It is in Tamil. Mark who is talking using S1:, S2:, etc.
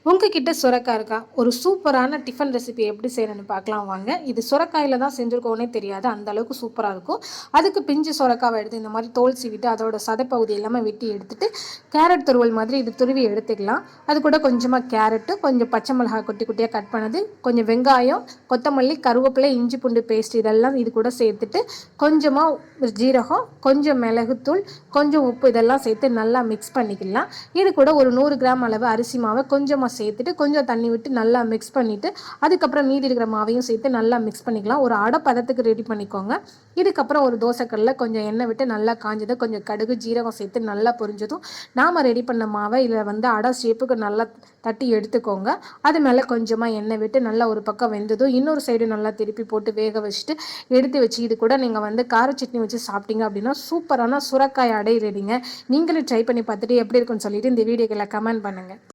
S1: உங்ககிட்ட சுரக்காய் இருக்கா? ஒரு சூப்பரான டிஃபன் ரெசிபி எப்படி செய்யணும்னு பார்க்கலாம் வாங்க. இது சுரக்காயில தான் செஞ்சுருக்கோன்னே தெரியாது. அந்த அளவுக்கு சூப்பரா இருக்கும். அதுக்கு பிஞ்சு சுரக்காவ எடுத்து இந்த மாதிரி தோல் சீவிட்டு அதோட சதைப்பகுதி எல்லாமே வெட்டி எடுத்துட்டு, கேரட் துருவல் மாதிரி இது துருவி எடுத்துக்கலாம். அது கூட கொஞ்சமாக கேரட்டு, கொஞ்சம் பச்சை மிளகாய் குட்டி குட்டியாக கட் பண்ணது, கொஞ்சம் வெங்காயம், கொத்தமல்லி, கருவேப்பிலை, இஞ்சி பூண்டு பேஸ்ட் இதெல்லாம் இது கூட சேர்த்துட்டு, கொஞ்சமாக ஜீரகம், கொஞ்சம் மிளகுத்தூள், கொஞ்சம் உப்பு இதெல்லாம் சேர்த்து நல்லா மிக்ஸ் பண்ணிக்கலாம். இது கூட ஒரு 100 கிராம் அளவு அரிசி மாவை கொஞ்சமாக சேர்த்துட்டு கொஞ்சம் தண்ணி விட்டு நல்லா மிக்ஸ் பண்ணிவிட்டு அதுக்கப்புறம் மீதி இருக்கிற மாவையும் சேர்த்து நல்லா மிக்ஸ் பண்ணிக்கலாம். ஒரு அடை பதத்துக்கு ரெடி பண்ணிக்கோங்க. இதுக்கப்புறம் ஒரு தோசைக்கல்லில் கொஞ்சம் எண்ணெய் விட்டு நல்லா காஞ்சது, கொஞ்சம் கடுகு ஜீரகம் சேர்த்து நல்லா பொரிஞ்சதும் நாம் ரெடி பண்ண மாவை இதில் அடை ஷேப்புக்கு நல்லா தட்டி எடுத்துக்கோங்க. அது மேலே கொஞ்சமாக எண்ணெய் விட்டு நல்லா ஒரு பக்கம் வெந்ததும் இன்னொரு சைடு நல்லா திருப்பி போட்டு வேக வச்சுட்டு எடுத்து வச்சு இது கூட நீங்கள் கார சட்னி வச்சு சாப்பிட்டீங்க அப்படின்னா சூப்பரான சுரக்காய் அடை ரெடிங்க. நீங்களும் ட்ரை பண்ணி பார்த்துட்டு எப்படி இருக்குன்னு சொல்லிட்டு இந்த வீடியோக்களை கமெண்ட் பண்ணுங்கள்.